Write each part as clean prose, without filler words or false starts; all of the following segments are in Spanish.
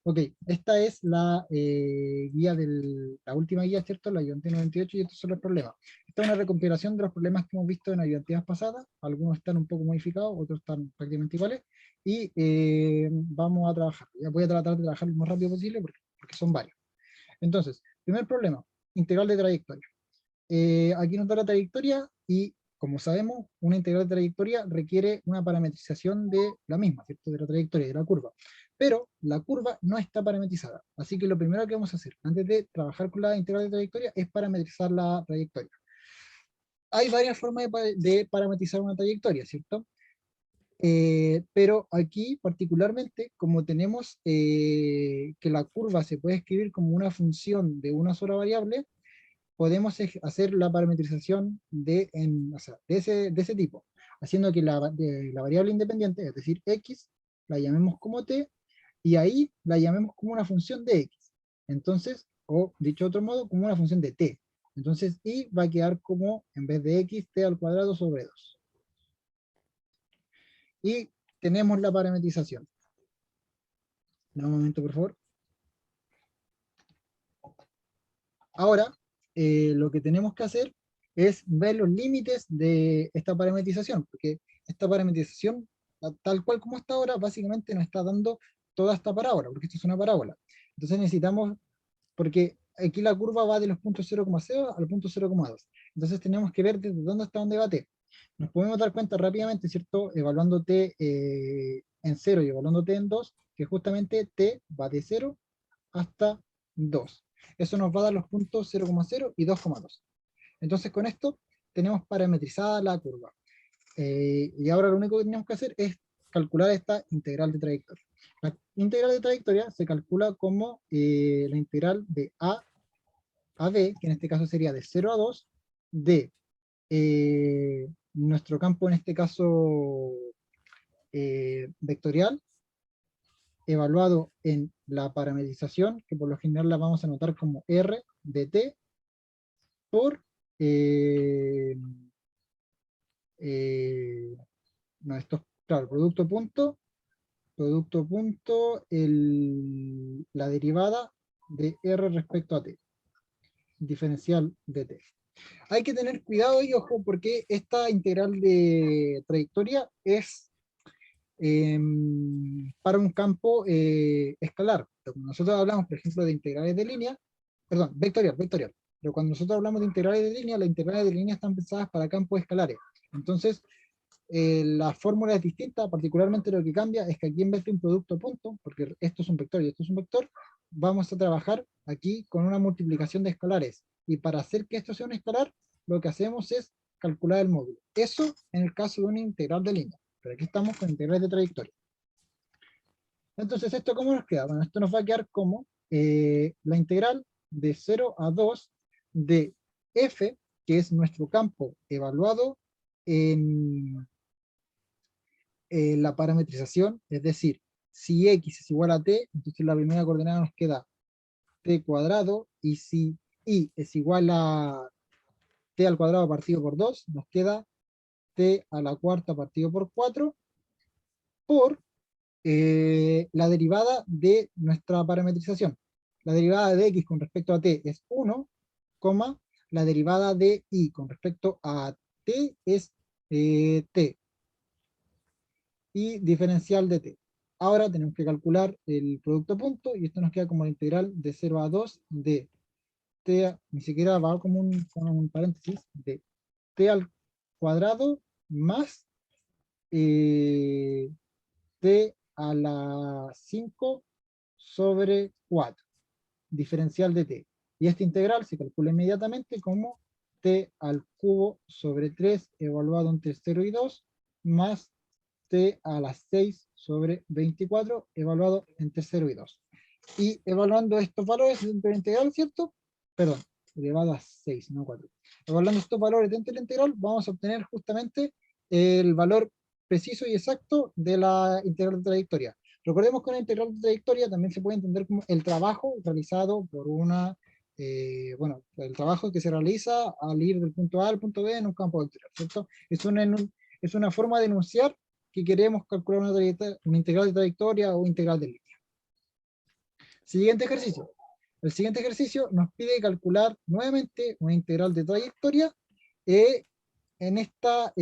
Ok, esta es la guía la última guía, ¿cierto? La ayudantía 98, y estos son los problemas. Esta es una recompilación de los problemas que hemos visto en ayudantías pasadas. Algunos están un poco modificados, otros están prácticamente iguales. Y vamos a trabajar. Ya voy a tratar de trabajar lo más rápido posible porque son varios. Entonces, primer problema, integral de trayectoria. Aquí nos da la trayectoria y, como sabemos, una integral de trayectoria requiere una parametrización de la misma, ¿cierto? De la trayectoria, de la curva. Pero la curva no está parametrizada. Así que lo primero que vamos a hacer, antes de trabajar con la integral de trayectoria, es parametrizar la trayectoria. Hay varias formas de parametrizar una trayectoria, ¿cierto? Pero aquí particularmente, como tenemos que la curva se puede escribir como una función de una sola variable, podemos hacer la parametrización o sea, de ese tipo, haciendo que la variable independiente, es decir, x, la llamemos como t, y ahí la llamemos como una función de x. Entonces, o dicho de otro modo, como una función de t. Entonces, y va a quedar como, en vez de x, t al cuadrado sobre 2. Y tenemos la parametrización. Dame un momento, por favor. Ahora, lo que tenemos que hacer es ver los límites de esta parametrización, porque esta parametrización, tal cual como está ahora, básicamente nos está dando toda esta parábola, porque esto es una parábola. Entonces necesitamos, porque aquí la curva va de los puntos 0,0 al punto 0,2. Entonces tenemos que ver desde dónde está dónde va t. Nos podemos dar cuenta rápidamente, ¿cierto? Evaluando t en 0 y evaluando t en 2, que justamente t va de 0 hasta 2. Eso nos va a dar los puntos 0,0 y 2,2. Entonces con esto tenemos parametrizada la curva. Y ahora lo único que tenemos que hacer es calcular esta integral de trayectoria. La integral de trayectoria se calcula como la integral de A a B, que en este caso sería de 0 a 2, de nuestro campo, en este caso vectorial, evaluado en la parametrización, que por lo general la vamos a anotar como R de t, por eh, no, esto, claro, producto punto, la derivada de R respecto a t, diferencial de t. Hay que tener cuidado y ojo, porque esta integral de trayectoria es para un campo escalar. Cuando nosotros hablamos, por ejemplo, de integrales de línea, perdón, vectorial. Pero cuando nosotros hablamos de integrales de línea, las integrales de línea están pensadas para campos escalares. Entonces, la fórmula es distinta, particularmente lo que cambia es que aquí en vez de un producto punto, porque esto es un vector y esto es un vector, vamos a trabajar aquí con una multiplicación de escalares. Y para hacer que esto sea un escalar, lo que hacemos es calcular el módulo. Eso en el caso de una integral de línea. Pero aquí estamos con integrales de trayectoria. Entonces, ¿esto cómo nos queda? Bueno, esto nos va a quedar como la integral de 0 a 2 de f, que es nuestro campo evaluado en la parametrización, es decir, si x es igual a t, entonces la primera coordenada nos queda t cuadrado, y si y es igual a t al cuadrado partido por 2, nos queda t a la cuarta partido por 4, por la derivada de nuestra parametrización. La derivada de x con respecto a t es 1, la derivada de y con respecto a t es t, y diferencial de t. Ahora tenemos que calcular el producto punto, y esto nos queda como la integral de 0 a 2 de t, ni siquiera va como con un paréntesis, de t al cuadrado más t a la 5 sobre 4, diferencial de t. Y esta integral se calcula inmediatamente como t al cubo sobre 3 evaluado entre 0 y 2, más t a la 6 sobre 24 evaluado entre 0 y 2. Y evaluando estos valores dentro de la integral, ¿cierto? Perdón, elevado a 6, no 4. Evaluando estos valores dentro de la integral, vamos a obtener justamente el valor preciso y exacto de la integral de trayectoria. Recordemos que una integral de trayectoria también se puede entender como el trabajo realizado por una, bueno, el trabajo que se realiza al ir del punto A al punto B en un campo vectorial, ¿cierto? Es una forma de enunciar que queremos calcular una integral de trayectoria o integral de línea. Siguiente ejercicio. El siguiente ejercicio nos pide calcular nuevamente una integral de trayectoria en esta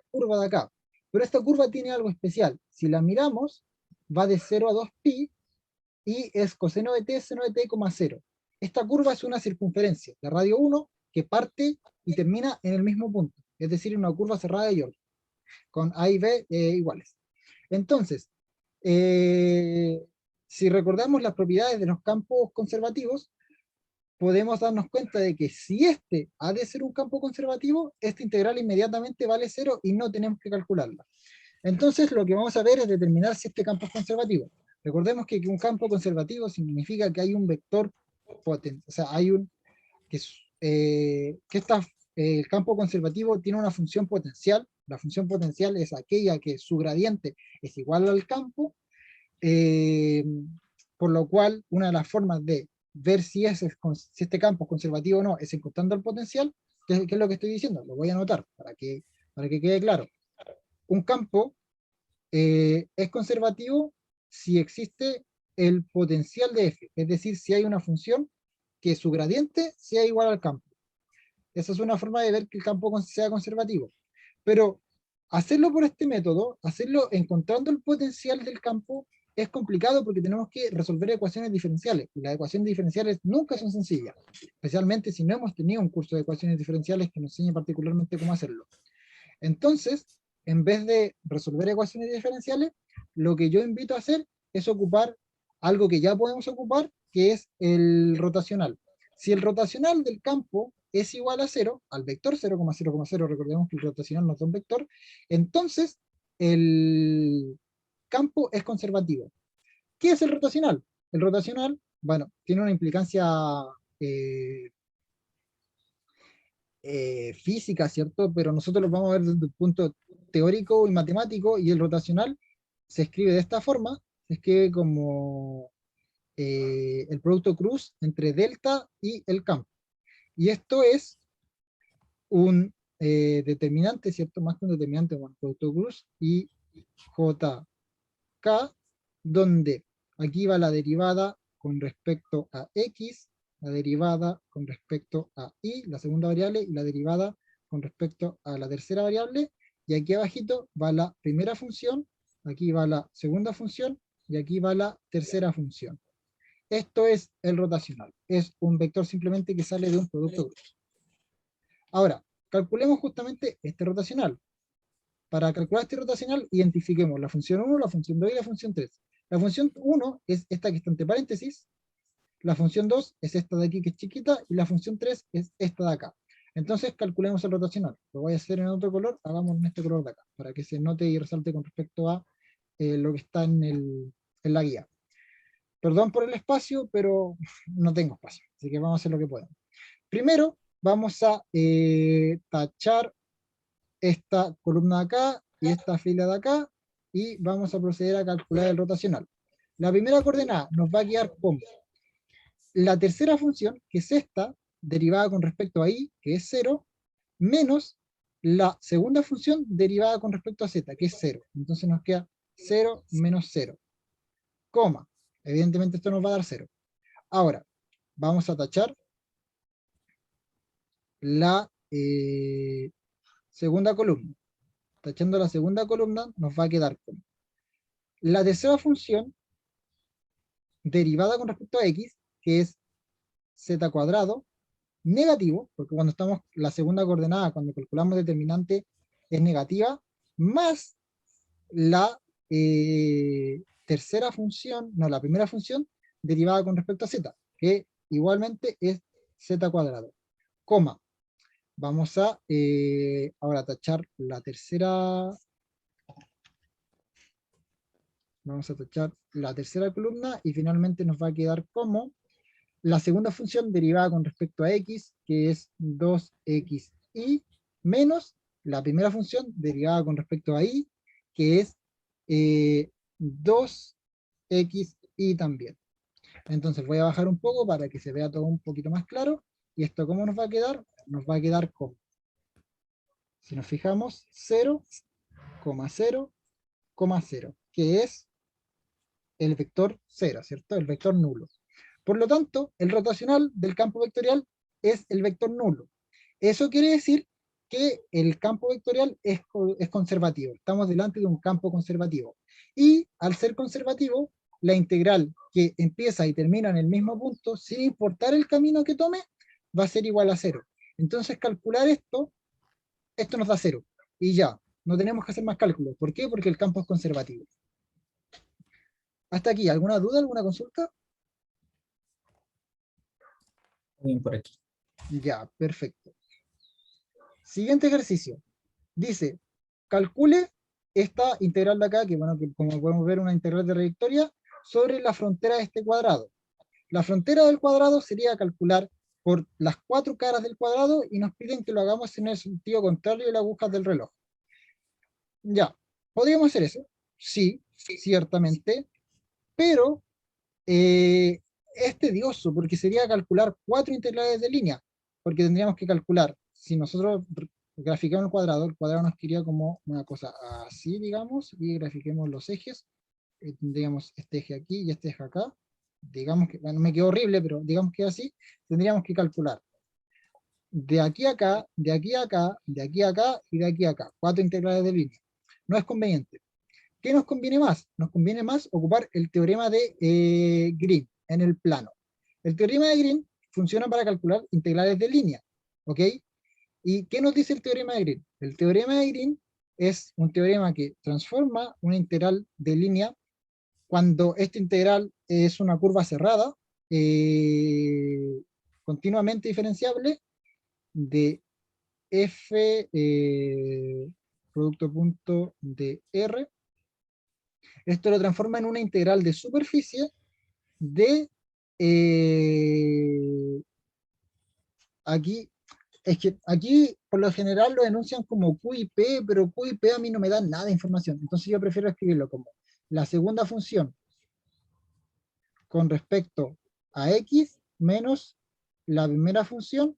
curva de acá. Pero esta curva tiene algo especial. Si la miramos, va de 0 a 2pi y es coseno de t, seno de t, 0. Esta curva es una circunferencia de radio 1 que parte y termina en el mismo punto, es decir, una curva cerrada de Jordan, con A y B iguales. Entonces, si recordamos las propiedades de los campos conservativos, podemos darnos cuenta de que si este ha de ser un campo conservativo, esta integral inmediatamente vale 0 y no tenemos que calcularla. Entonces lo que vamos a ver es determinar si este campo es conservativo. Recordemos que un campo conservativo significa que hay un vector potente, o sea, hay un el campo conservativo tiene una función potencial. La función potencial es aquella que su gradiente es igual al campo, por lo cual una de las formas de ver si este campo es conservativo o no es encontrando el potencial, que es lo que estoy diciendo, lo voy a anotar para que quede claro. Un campo es conservativo si existe el potencial de f, es decir, si hay una función que su gradiente sea igual al campo. Esa es una forma de ver que el campo sea conservativo. Pero hacerlo por este método, hacerlo encontrando el potencial del campo, es complicado porque tenemos que resolver ecuaciones diferenciales. Y las ecuaciones diferenciales nunca son sencillas, especialmente si no hemos tenido un curso de ecuaciones diferenciales que nos enseñe particularmente cómo hacerlo. Entonces, en vez de resolver ecuaciones diferenciales, lo que yo invito a hacer es ocupar algo que ya podemos ocupar, que es el rotacional. Si el rotacional del campo es igual a 0, al vector 0,0,0, recordemos que el rotacional no es un vector, entonces el campo es conservativo. ¿Qué es el rotacional? El rotacional, bueno, tiene una implicancia eh, física, ¿cierto? Pero nosotros lo vamos a ver desde un punto teórico y matemático, y el rotacional se escribe de esta forma, se escribe como el producto cruz entre delta y el campo. Y esto es un determinante, ¿cierto? Más que un determinante, bueno, producto cruz y JK, donde aquí va la derivada con respecto a X, la derivada con respecto a Y, la segunda variable, y la derivada con respecto a la tercera variable, y aquí abajito va la primera función, aquí va la segunda función, y aquí va la tercera función. Esto es el rotacional, es un vector simplemente que sale de un producto cruz. Ahora, calculemos justamente este rotacional. Para calcular este rotacional, identifiquemos la función 1, la función 2 y la función 3. La función 1 es esta que está entre paréntesis, la función 2 es esta de aquí que es chiquita, y la función 3 es esta de acá. Entonces calculemos el rotacional. Lo voy a hacer en otro color, hagamos en este color de acá, para que se note y resalte con respecto a lo que está en la guía. Perdón por el espacio, pero no tengo espacio, así que vamos a hacer lo que podemos. Primero, vamos a tachar esta columna de acá y esta fila de acá, y vamos a proceder a calcular el rotacional. La primera coordenada nos va a quedar como la tercera función, que es esta, derivada con respecto a y, que es 0, menos la segunda función derivada con respecto a z, que es 0. Entonces nos queda 0 menos 0, coma. Evidentemente esto nos va a dar 0. Ahora, vamos a tachar la segunda columna. Tachando la segunda columna nos va a quedar como la tercera función derivada con respecto a x, que es z cuadrado, negativo, porque cuando estamos la segunda coordenada, cuando calculamos determinante, es negativa, más la tercera función, no, la primera función derivada con respecto a z, que igualmente es z cuadrado, coma. Vamos a ahora tachar la tercera. Vamos a tachar la tercera columna y finalmente nos va a quedar como la segunda función derivada con respecto a x, que es 2xy, menos la primera función derivada con respecto a y, que es 2xy también. Entonces voy a bajar un poco para que se vea todo un poquito más claro. ¿Y esto cómo nos va a quedar? Nos va a quedar como, si nos fijamos, 0,0,0, que es el vector 0, ¿cierto? El vector nulo. Por lo tanto, el rotacional del campo vectorial es el vector nulo. Eso quiere decir que el campo vectorial es conservativo. Estamos delante de un campo conservativo. Y al ser conservativo, la integral que empieza y termina en el mismo punto, sin importar el camino que tome, va a ser igual a 0. Entonces, calcular esto nos da 0. Y ya, no tenemos que hacer más cálculos. ¿Por qué? Porque el campo es conservativo. Hasta aquí, ¿alguna duda, alguna consulta? Bien por aquí. Ya, perfecto. Siguiente ejercicio. Dice, calcule esta integral de acá, que bueno, que como podemos ver una integral de trayectoria, sobre la frontera de este cuadrado. La frontera del cuadrado sería calcular por las 4 caras del cuadrado y nos piden que lo hagamos en el sentido contrario de las agujas del reloj. Ya, ¿podríamos hacer eso? Sí, ciertamente, pero es tedioso porque sería calcular 4 integrales de línea, porque tendríamos que calcular, si nosotros graficamos el cuadrado nos quedaría como una cosa así, digamos, y grafiquemos los ejes, tendríamos este eje aquí y este eje acá, digamos que, bueno, me quedó horrible, pero digamos que así, tendríamos que calcular de aquí a acá, de aquí a acá, de aquí a acá y de aquí a acá, 4 integrales de línea. No es conveniente. ¿Qué nos conviene más? Nos conviene más ocupar el teorema de Green en el plano. El teorema de Green funciona para calcular integrales de línea, ¿ok? ¿Y qué nos dice el teorema de Green? El teorema de Green es un teorema que transforma una integral de línea cuando esta integral es una curva cerrada, continuamente diferenciable, de f producto punto de r. Esto lo transforma en una integral de superficie de aquí, es que aquí por lo general lo denuncian como Q y P, pero Q y P a mí no me dan nada de información, entonces yo prefiero escribirlo como la segunda función con respecto a X menos la primera función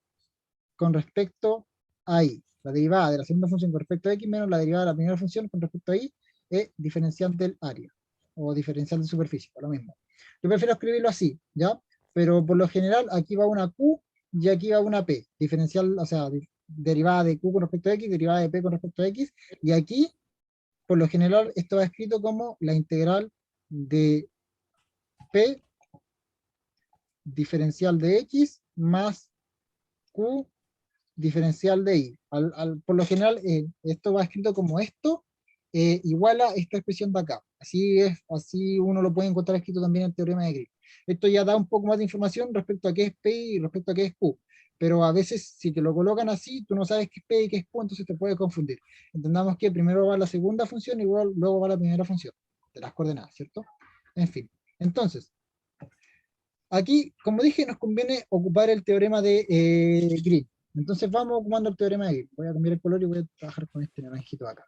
con respecto a Y. La derivada de la segunda función con respecto a X menos la derivada de la primera función con respecto a Y es diferencial del área, o diferencial de superficie, por lo mismo. Yo prefiero escribirlo así, ¿ya? Pero por lo general aquí va una Q y aquí va una P. Diferencial, o sea, derivada de Q con respecto a X, derivada de P con respecto a X, y aquí, por lo general, esto va escrito como la integral de P diferencial de X más Q diferencial de Y. Por lo general, esto va escrito como esto, igual a esta expresión de acá. Así es, así uno lo puede encontrar escrito también en el teorema de Green. Esto ya da un poco más de información respecto a qué es P y respecto a qué es Q. Pero a veces, si te lo colocan así, tú no sabes qué es P y qué es Q, entonces te puede confundir. Entendamos que primero va la segunda función y luego va la primera función de las coordenadas, ¿cierto? En fin. Entonces, aquí, como dije, nos conviene ocupar el teorema de Green. Entonces vamos ocupando el teorema de Green. Voy a cambiar el color y voy a trabajar con este naranjito de acá.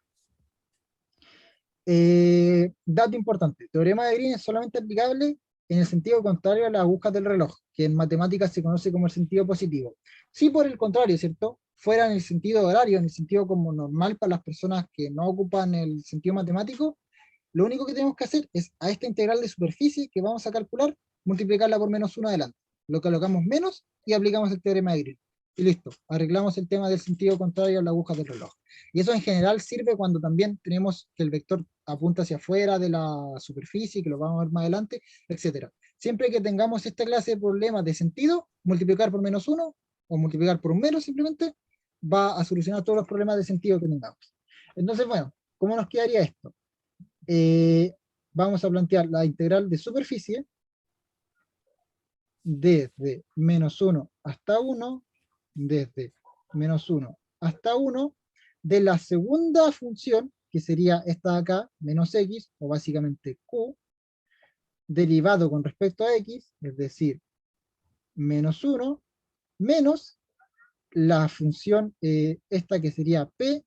Dato importante, el teorema de Green es solamente aplicable en el sentido contrario a las agujas del reloj, que en matemáticas se conoce como el sentido positivo. Si por el contrario, ¿cierto? Fuera en el sentido horario, en el sentido como normal para las personas que no ocupan el sentido matemático, lo único que tenemos que hacer es a esta integral de superficie que vamos a calcular, multiplicarla por menos 1 adelante. Lo colocamos menos y aplicamos el teorema de Green. Y listo, arreglamos el tema del sentido contrario a la aguja del reloj. Y eso en general sirve cuando también tenemos que el vector apunta hacia afuera de la superficie, que lo vamos a ver más adelante, etc. Siempre que tengamos esta clase de problemas de sentido, multiplicar por menos 1 o multiplicar por un menos simplemente, va a solucionar todos los problemas de sentido que tengamos. Entonces, bueno, ¿cómo nos quedaría esto? Vamos a plantear la integral de superficie desde menos 1 hasta 1, desde menos 1 hasta 1, de la segunda función, que sería esta de acá, menos x, o básicamente q, derivado con respecto a x, es decir, menos 1, menos la función esta que sería p,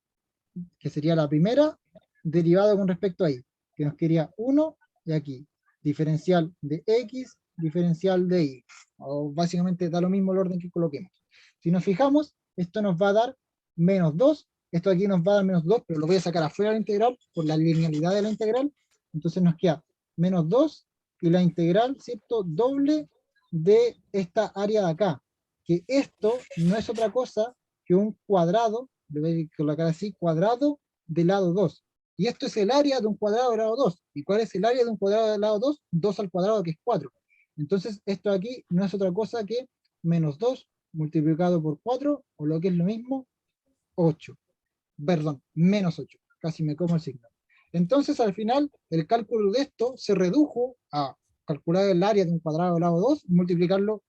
que sería la primera, derivado con respecto a y, que nos quedaría 1, y aquí, diferencial de x, diferencial de y. O básicamente da lo mismo el orden que coloquemos. Si nos fijamos, esto nos va a dar menos 2, esto aquí nos va a dar menos 2, pero lo voy a sacar afuera de la integral, por la linealidad de la integral, entonces nos queda menos 2 y la integral, ¿cierto?, doble de esta área de acá, que esto no es otra cosa que un cuadrado, lo voy a colocar así, cuadrado de lado 2. Y esto es el área de un cuadrado de lado 2. ¿Y cuál es el área de un cuadrado de lado 2? 2 al cuadrado, que es 4. Entonces, esto aquí no es otra cosa que menos 2 multiplicado por 4, o lo que es lo mismo, 8. Perdón, menos 8. Casi me como el signo. Entonces, al final, el cálculo de esto se redujo a calcular el área de un cuadrado de lado 2 y multiplicarlo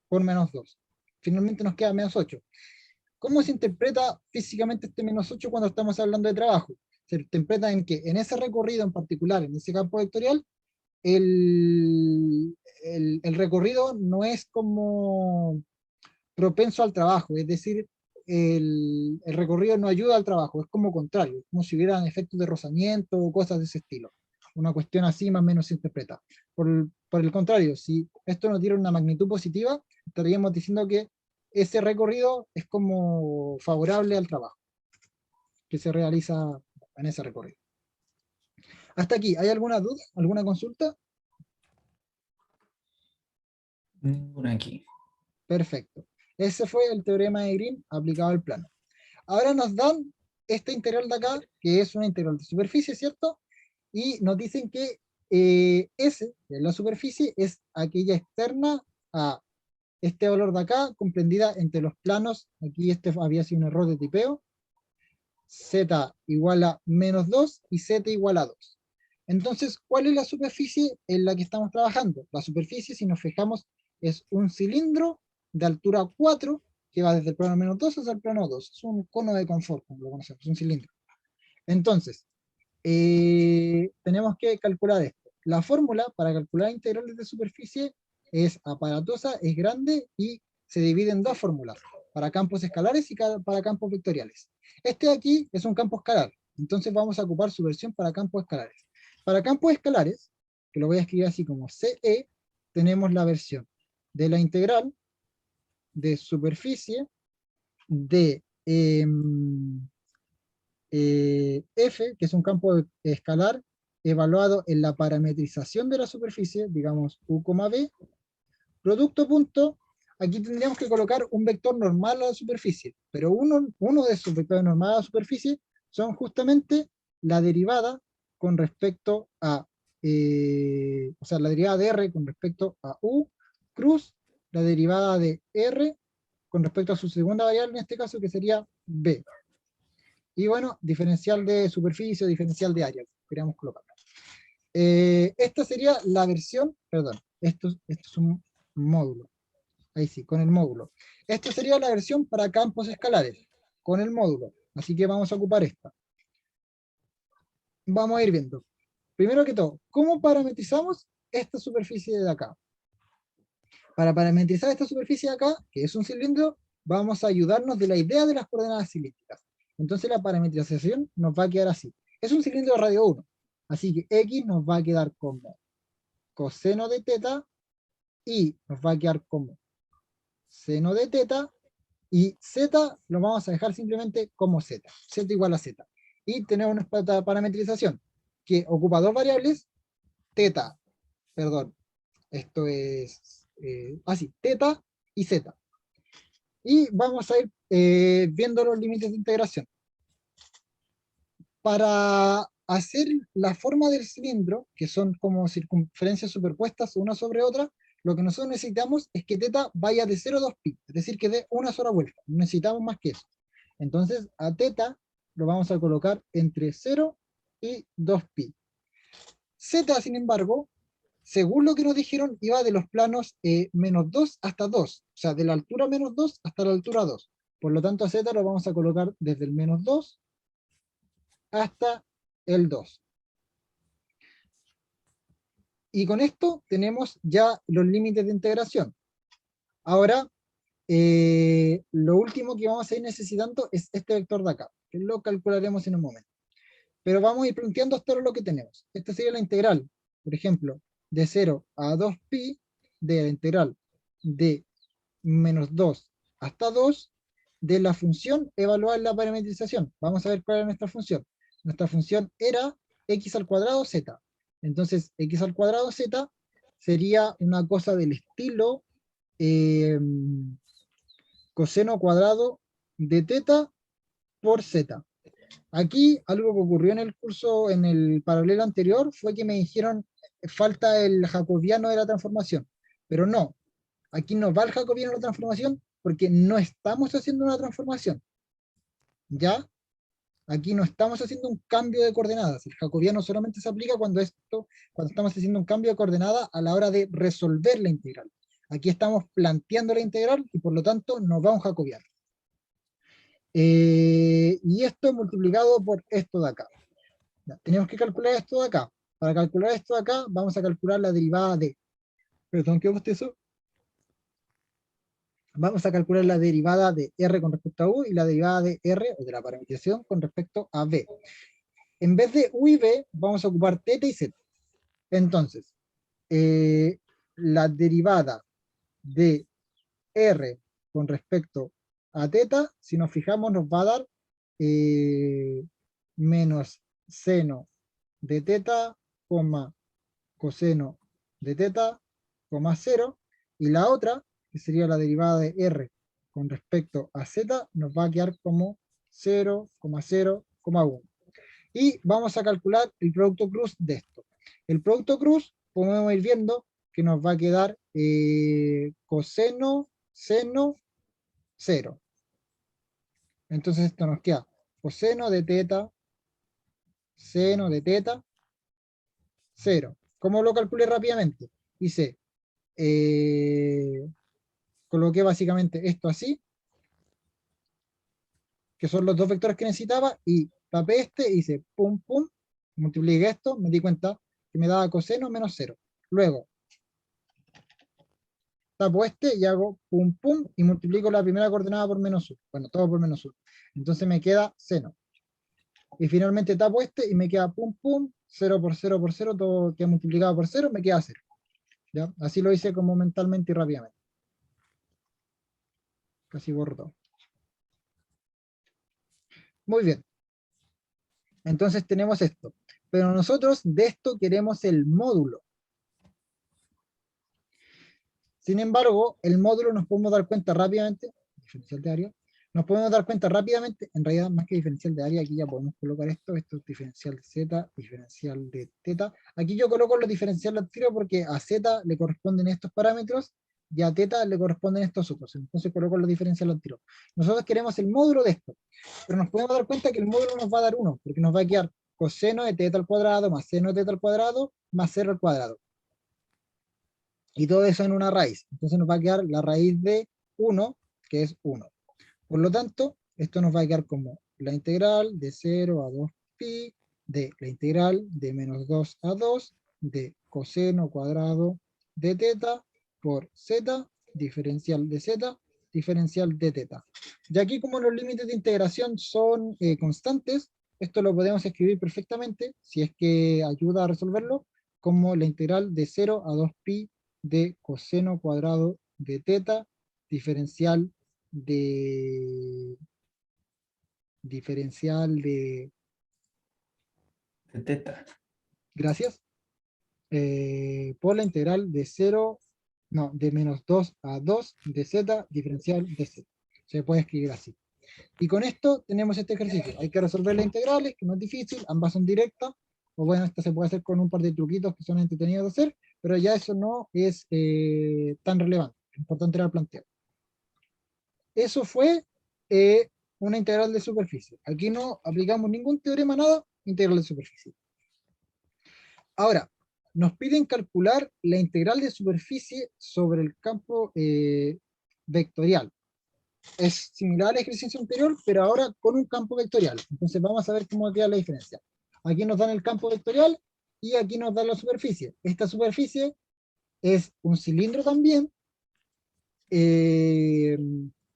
por menos 2. Finalmente nos queda menos 8. ¿Cómo se interpreta físicamente este menos 8 cuando estamos hablando de trabajo? Se interpreta en que en ese recorrido en particular, en ese campo vectorial, el recorrido no es como propenso al trabajo, es decir, el recorrido no ayuda al trabajo, es como contrario, como si hubieran efectos de rozamiento o cosas de ese estilo. Una cuestión así más o menos se interpreta. Por el contrario, si esto no tiene una magnitud positiva, estaríamos diciendo que ese recorrido es como favorable al trabajo que se realiza en ese recorrido. Hasta aquí, ¿hay alguna duda? ¿Alguna consulta? Ninguna aquí. Perfecto. Ese fue el teorema de Green aplicado al plano. Ahora nos dan esta integral de acá, que es una integral de superficie, ¿cierto? Y nos dicen que S, que es la superficie, es aquella externa a este valor de acá, comprendida entre los planos, aquí este había sido un error de tipeo, Z igual a menos 2 y Z igual a 2. Entonces, ¿cuál es la superficie en la que estamos trabajando? La superficie, si nos fijamos, es un cilindro de altura 4 que va desde el plano menos 2 hasta el plano 2. Es un cono de confort, como lo conocemos, un cilindro. Entonces, tenemos que calcular esto. La fórmula para calcular integrales de superficie es aparatosa, es grande y se divide en dos fórmulas, para campos escalares y para campos vectoriales. Este de aquí es un campo escalar, entonces vamos a ocupar su versión para campos escalares. Para campos escalares, que lo voy a escribir así como CE, tenemos la versión de la integral de superficie de F, que es un campo escalar evaluado en la parametrización de la superficie, digamos U, B, producto punto, aquí tendríamos que colocar un vector normal a la superficie, pero uno de esos vectores normales a la superficie son justamente la derivada con respecto a, o sea, la derivada de R con respecto a U, cruz, la derivada de R con respecto a su segunda variable, en este caso, que sería B. Y bueno, diferencial de superficie, diferencial de área, queríamos colocarlo. Esta sería la versión, perdón, esto es un módulo. Ahí sí, con el módulo. Esta sería la versión para campos escalares, con el módulo. Así que vamos a ocupar esta. Vamos a ir viendo. Primero que todo, ¿cómo parametrizamos esta superficie de acá? Para parametrizar esta superficie de acá, que es un cilindro, vamos a ayudarnos de la idea de las coordenadas cilíndricas. Entonces la parametrización nos va a quedar así. Es un cilindro de radio 1, así que X nos va a quedar como coseno de teta y nos va a quedar como seno de teta, y Z lo vamos a dejar simplemente como Z, Z igual a Z. Y tenemos una parametrización que ocupa dos variables, teta, perdón, esto es, así, teta y Z. Y vamos a ir viendo los límites de integración. Para hacer la forma del cilindro, que son como circunferencias superpuestas una sobre otra, lo que nosotros necesitamos es que teta vaya de 0 a 2pi, es decir, que dé una sola vuelta. No necesitamos más que eso. Entonces, a teta lo vamos a colocar entre 0 y 2pi. Z, sin embargo, según lo que nos dijeron, iba de los planos menos 2 hasta 2, o sea, de la altura menos 2 hasta la altura 2. Por lo tanto, a Z lo vamos a colocar desde el menos 2 hasta el 2. Y con esto tenemos ya los límites de integración. Ahora, lo último que vamos a ir necesitando es este vector de acá, que lo calcularemos en un momento. Pero vamos a ir planteando hasta ahora lo que tenemos. Esta sería la integral, por ejemplo, de 0 a 2pi, de la integral de menos 2 hasta 2, de la función evaluar la parametrización. Vamos a ver cuál es nuestra función. Nuestra función era x al cuadrado z. Entonces, x al cuadrado z sería una cosa del estilo coseno cuadrado de teta por z. Aquí algo que ocurrió en el curso, en el paralelo anterior, fue que me dijeron falta el jacobiano de la transformación, pero no, aquí no va el jacobiano de la transformación porque no estamos haciendo una transformación, ¿ya? Aquí no estamos haciendo un cambio de coordenadas, el jacobiano solamente se aplica cuando estamos haciendo un cambio de coordenada a la hora de resolver la integral. Aquí estamos planteando la integral y por lo tanto nos va un jacobiano. Y esto multiplicado por esto de acá. Ya, tenemos que calcular esto de acá. Para calcular esto de acá, vamos a calcular la derivada de. Perdón, ¿qué bostezo? Vamos a calcular la derivada de R con respecto a U y la derivada de R, o de la parametrización, con respecto a B. En vez de U y B, vamos a ocupar θ y z. Entonces, la derivada de R con respecto a θ, si nos fijamos, nos va a dar menos seno de θ, coseno de θ, 0, y la otra, que sería la derivada de R con respecto a Z, nos va a quedar como 0,0,1. Y vamos a calcular el producto cruz de esto. El producto cruz, podemos ir viendo que nos va a quedar coseno, seno, 0. Entonces esto nos queda coseno de θ, seno de θ, 0. ¿Cómo lo calculé rápidamente? Hice, coloqué básicamente esto así, que son los dos vectores que necesitaba, y tapé este, hice pum, pum, multipliqué esto, me di cuenta que me daba coseno menos 0. Luego, tapo este y hago pum, pum, y multiplico la primera coordenada por menos 1. Bueno, todo por menos 1. Entonces me queda seno. Y finalmente tapo este y me queda pum, pum, 0 por 0 por 0, todo queda multiplicado por 0, me queda 0. ¿Ya? Así lo hice como mentalmente y rápidamente. Casi borro todo. Muy bien. Entonces tenemos esto. Pero nosotros de esto queremos el módulo. Sin embargo, el módulo nos podemos dar cuenta rápidamente, diferencial de área, nos podemos dar cuenta rápidamente, en realidad más que diferencial de área, aquí ya podemos colocar esto es diferencial de z, diferencial de θ. Aquí yo coloco los diferenciales al tiro porque a z le corresponden estos parámetros y a θ le corresponden estos otros. Entonces coloco los diferenciales al tiro. Nosotros queremos el módulo de esto, pero nos podemos dar cuenta que el módulo nos va a dar 1, porque nos va a quedar coseno de θ al cuadrado más seno de θ al cuadrado más 0 al cuadrado. Y todo eso en una raíz. Entonces nos va a quedar la raíz de 1, que es 1. Por lo tanto, esto nos va a quedar como la integral de 0 a 2 pi de la integral de menos 2 a 2 de coseno cuadrado de θ por z, diferencial de z, diferencial de θ. Y aquí como los límites de integración son constantes, esto lo podemos escribir perfectamente, si es que ayuda a resolverlo, como la integral de 0 a 2 pi de coseno cuadrado de θ, diferencial de De teta. gracias, por la integral de 0, no, de menos 2 a 2 de z, diferencial de z. Se puede escribir así. Y con esto tenemos este ejercicio. Hay que resolver las integrales, que no es difícil, ambas son directas, o bueno, esta se puede hacer con un par de truquitos que son entretenidos de hacer, pero ya eso no es tan relevante. Lo importante era el planteo. Eso fue una integral de superficie. Aquí no aplicamos ningún teorema, nada, integral de superficie. Ahora, nos piden calcular la integral de superficie sobre el campo vectorial. Es similar al ejercicio anterior, pero ahora con un campo vectorial. Entonces vamos a ver cómo queda la diferencia. Aquí nos dan el campo vectorial y aquí nos dan la superficie. Esta superficie es un cilindro también,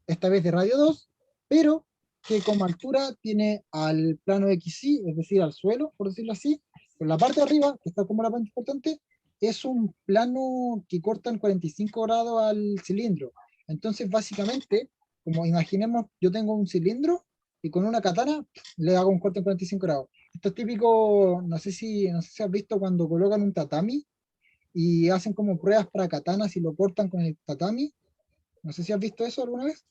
esta vez de radio 2, pero que como altura tiene al plano XY, es decir, al suelo, por decirlo así, pero la parte de arriba, que está como la parte importante, es un plano que corta en 45 grados al cilindro. Entonces, básicamente, como imaginemos, yo tengo un cilindro y con una katana le hago un corte en 45 grados. Esto es típico, no sé si has visto cuando colocan un tatami y hacen como pruebas para katanas y lo cortan con el tatami. No sé si has visto eso alguna vez.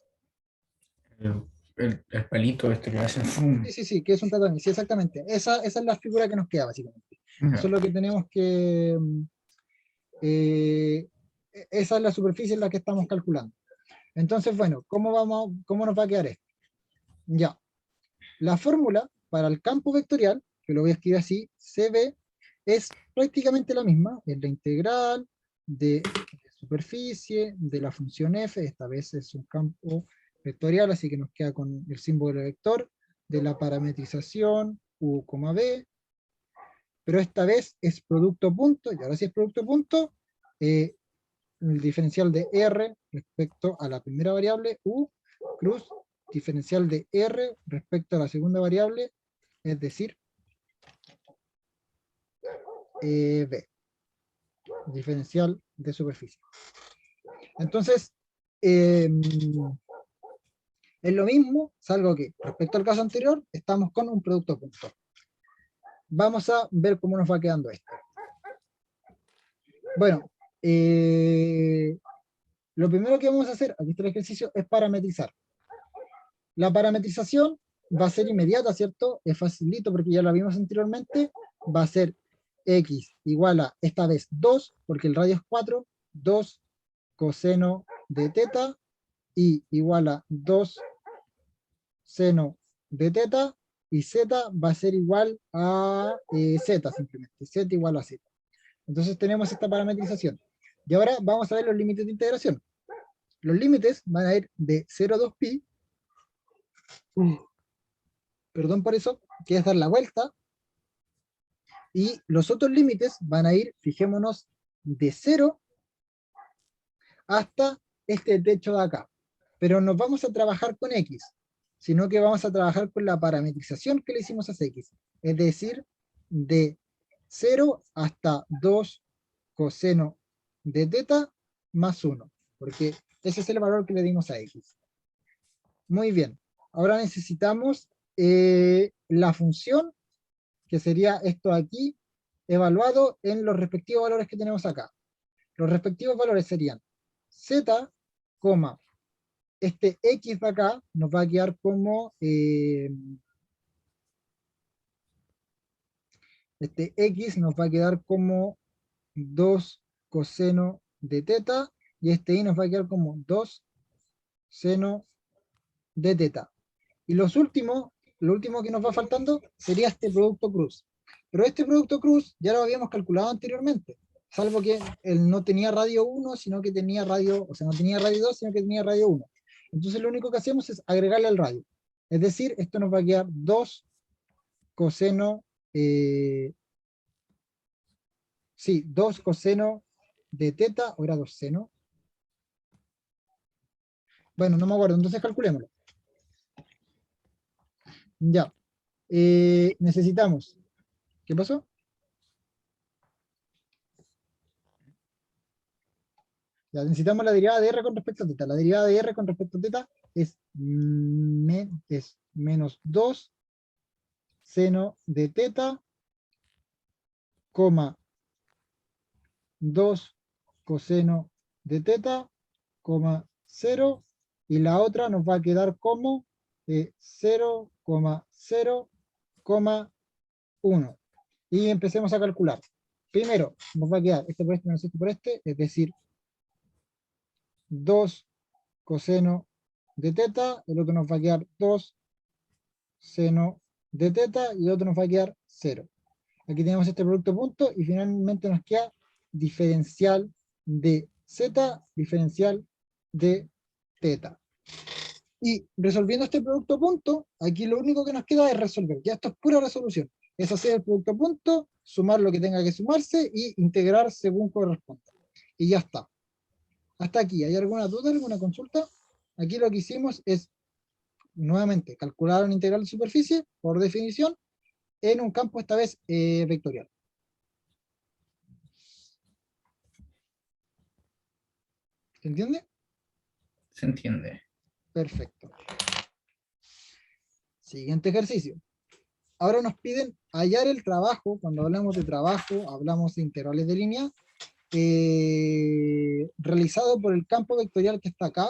El palito este que hacen fum. Sí, sí, sí, que es un tatami, sí, exactamente. Esa es la figura que nos queda, básicamente. Eso es Ya. lo que tenemos que... eh, esa es la superficie en la que estamos calculando. Entonces, bueno, ¿cómo nos va a quedar esto? Ya, la fórmula para el campo vectorial, que lo voy a escribir así, CB, es prácticamente la misma, es la integral de superficie de la función f, esta vez es un campo vectorial, así que nos queda con el símbolo de vector, de la parametrización u, b, pero esta vez es producto punto, y ahora sí es producto punto, el diferencial de R respecto a la primera variable U, cruz diferencial de R respecto a la segunda variable, es decir, B, diferencial de superficie. Entonces, es lo mismo, salvo que respecto al caso anterior, estamos con un producto punto. Vamos a ver cómo nos va quedando esto. Bueno, lo primero que vamos a hacer, aquí está el ejercicio, es parametrizar. La parametrización va a ser inmediata, ¿cierto? Es facilito porque ya la vimos anteriormente. Va a ser x igual a, esta vez, 2, porque el radio es 4, 2 coseno de teta, y igual a 2 seno de teta, y z va a ser igual a z simplemente, z igual a z. Entonces tenemos esta parametrización. Y ahora vamos a ver los límites de integración. Los límites van a ir de 0 a 2pi, perdón por eso, que es dar la vuelta, y los otros límites van a ir, fijémonos, de 0 hasta este techo de acá. Pero no vamos a trabajar con x, sino que vamos a trabajar con la parametrización que le hicimos a x. Es decir, de 0 hasta 2 coseno de teta más 1, porque ese es el valor que le dimos a x. Muy bien, ahora necesitamos la función, que sería esto aquí, evaluado en los respectivos valores que tenemos acá. Los respectivos valores serían z, este x de acá nos va a quedar como este x nos va a quedar como 2 coseno de teta, y este y nos va a quedar como 2 seno de teta. Y lo último que nos va faltando sería este producto cruz. Pero este producto cruz ya lo habíamos calculado anteriormente, salvo que él no tenía radio 1, sino que tenía radio, o sea, no tenía radio 2, sino que tenía radio 1. Entonces lo único que hacemos es agregarle al radio. Es decir, esto nos va a quedar 2 coseno, sí, 2 coseno de teta, o era 2 seno. Bueno, no me acuerdo, entonces calculémoslo. Ya. Necesitamos. ¿Qué pasó? Ya, necesitamos la derivada de R con respecto a teta. La derivada de R con respecto a teta es, es menos 2 seno de teta, coma 2 coseno de teta, coma 0, y la otra nos va a quedar como 0,0,1. Y empecemos a calcular. Primero, nos va a quedar este por este menos este por este, es decir, 2 coseno de teta, el otro nos va a quedar 2 seno de teta, y el otro nos va a quedar 0. Aquí tenemos este producto punto, y finalmente nos queda diferencial de z, diferencial de teta. Y resolviendo este producto punto, aquí lo único que nos queda es resolver. Ya esto es pura resolución. Es hacer el producto punto, sumar lo que tenga que sumarse y integrar según corresponda. Y ya está. Hasta aquí, ¿hay alguna duda, alguna consulta? Aquí lo que hicimos es, nuevamente, calcular una integral de superficie, por definición, en un campo esta vez vectorial. ¿Se entiende? Se entiende. Perfecto. Siguiente ejercicio. Ahora nos piden hallar el trabajo. Cuando hablamos de trabajo, hablamos de integrales de línea. realizado por el campo vectorial que está acá,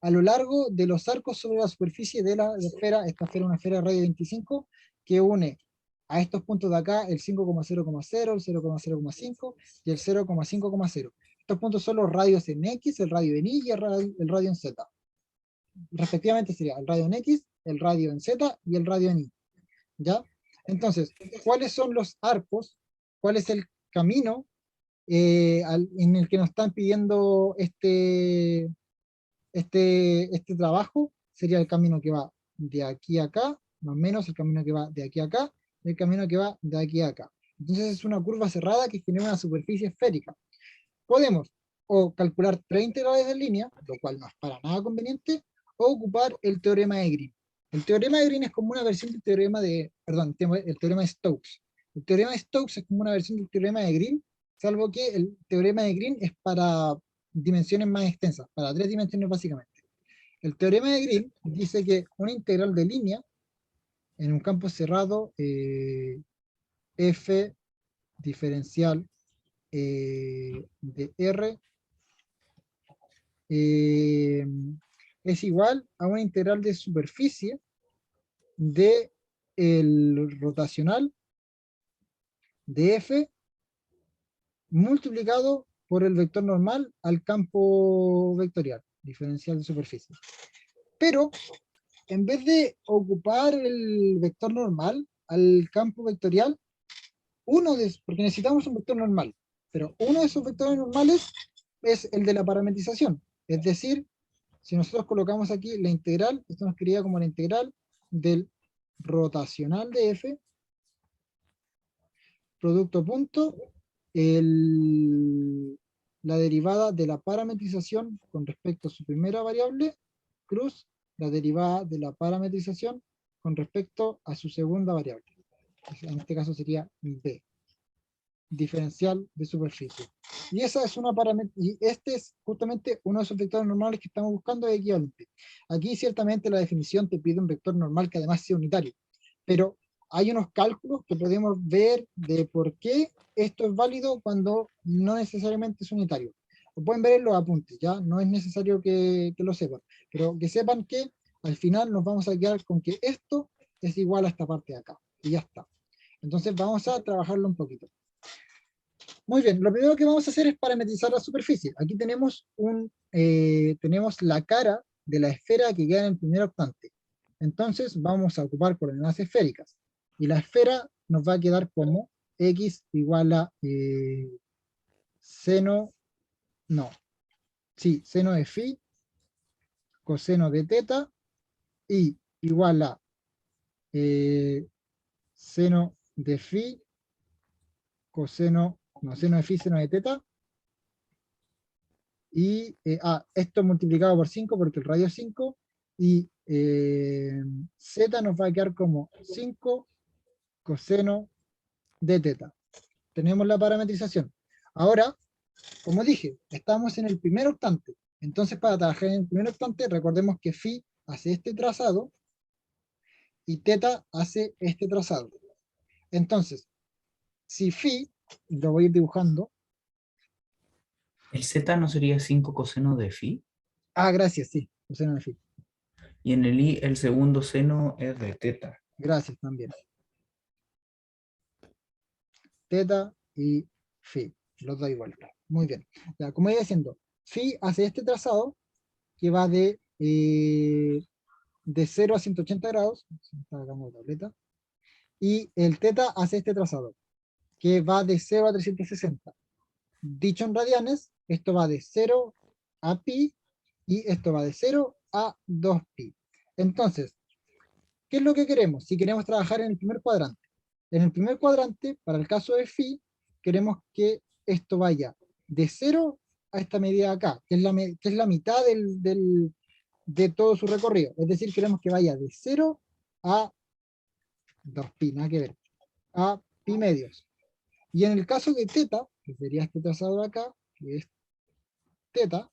a lo largo de los arcos sobre la superficie de la esfera. Esta esfera es una esfera de radio 25, que une a estos puntos de acá el 5,0,0, el 0,0,5 y el 0,5,0. Estos puntos son los radios en X, el radio en Y y el radio en Z. Respectivamente sería el radio en X, el radio en Z y el radio en Y. ¿Ya? Entonces, ¿cuáles son los arcos? ¿Cuál es el camino en el que nos están pidiendo este trabajo? Sería el camino que va de aquí a acá, más o menos el camino que va de aquí a acá, y el camino que va de aquí a acá. Entonces es una curva cerrada que genera una superficie esférica. Podemos o calcular 3 integrales de línea, lo cual no es para nada conveniente, o ocupar el teorema de Green. El teorema de Green es como una versión del teorema de, perdón, el teorema de Stokes. El teorema de Stokes es como una versión del teorema de Green, salvo que el teorema de Green es para dimensiones más extensas, para 3 dimensiones básicamente. El teorema de Green dice que una integral de línea en un campo cerrado f diferencial de R es igual a una integral de superficie de el rotacional de F multiplicado por el vector normal al campo vectorial, diferencial de superficie. Pero en vez de ocupar el vector normal al campo vectorial, porque necesitamos un vector normal, pero uno de esos vectores normales es el de la parametrización. Es decir, si nosotros colocamos aquí la integral, esto nos quedaría como la integral del rotacional de F, producto punto, la derivada de la parametrización con respecto a su primera variable, cruz la derivada de la parametrización con respecto a su segunda variable. En este caso sería B, diferencial de superficie. Y esa es y este es justamente uno de esos vectores normales que estamos buscando, de equivalente. Aquí ciertamente la definición te pide un vector normal que además sea unitario, pero hay unos cálculos que podemos ver de por qué esto es válido cuando no necesariamente es unitario. Lo pueden ver en los apuntes, ya no es necesario que lo sepan, pero que sepan que al final nos vamos a quedar con que esto es igual a esta parte de acá, y ya está. Entonces vamos a trabajarlo un poquito. Muy bien, lo primero que vamos a hacer es parametrizar la superficie. Aquí tenemos la cara de la esfera que queda en el primer octante. Entonces vamos a ocupar coordenadas esféricas. Y la esfera nos va a quedar como x igual a seno de phi coseno de teta y igual a seno de phi seno de phi, seno de teta, y esto multiplicado por 5 porque el radio es 5, y z nos va a quedar como 5 coseno de teta. Tenemos la parametrización. Ahora, como dije, estamos en el primer octante. Entonces, para trabajar en el primer octante, recordemos que phi hace este trazado y teta hace este trazado. Entonces, si phi, lo voy a ir dibujando. ¿El z no sería 5 coseno de phi? Gracias, sí, coseno de phi. Y en el i, el segundo seno es de teta. Gracias también. Teta y phi, los doy vuelta. Muy bien. Ya, como iba diciendo, phi hace este trazado que va de 0 a 180 grados, y el teta hace este trazado, que va de 0 a 360. Dicho en radianes, esto va de 0 a pi, y esto va de 0 a 2pi. Entonces, ¿qué es lo que queremos? Si queremos trabajar en el primer cuadrante. En el primer cuadrante, para el caso de phi, queremos que esto vaya de 0 a esta medida acá, que es la mitad de todo su recorrido. Es decir, queremos que vaya de 0 a 2pi, nada que ver, a pi medios. Y en el caso de teta, que sería este trazado de acá, que es teta,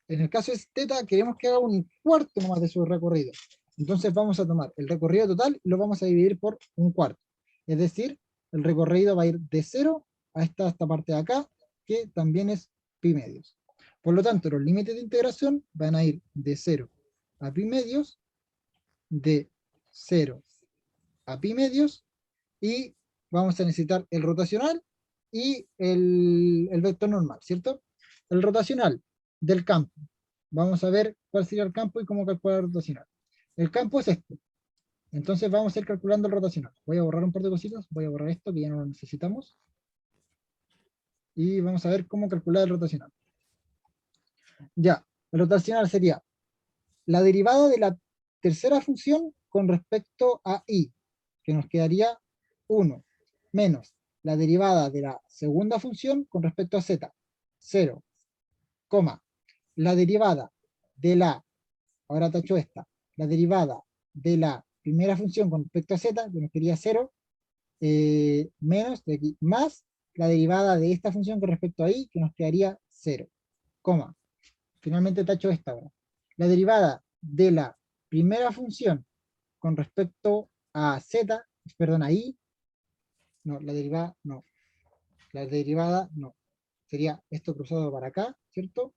en el caso de teta queremos que haga un cuarto nomás de su recorrido. Entonces vamos a tomar el recorrido total y lo vamos a dividir por un cuarto. Es decir, el recorrido va a ir de 0 a esta parte de acá, que también es pi medios. Por lo tanto, los límites de integración van a ir de 0 a pi medios, de 0 a pi medios, y vamos a necesitar el rotacional y el vector normal, ¿cierto? El rotacional del campo. Vamos a ver cuál sería el campo y cómo calcular el rotacional. El campo es este. Entonces vamos a ir calculando el rotacional. Voy a borrar un par de cositas. Voy a borrar esto que ya no lo necesitamos. Y vamos a ver cómo calcular el rotacional. Ya, el rotacional sería la derivada de la tercera función con respecto a i, que nos quedaría 1, menos la derivada de la segunda función con respecto a z, 0, coma, la derivada de la, ahora tacho esta, la derivada de la primera función con respecto a z, que nos quedaría 0, menos de aquí, más la derivada de esta función con respecto a i, que nos quedaría 0, coma, finalmente tacho esta ahora. La derivada de la primera función con respecto a z, perdón, a i, no, la derivada no, sería esto cruzado para acá, ¿cierto?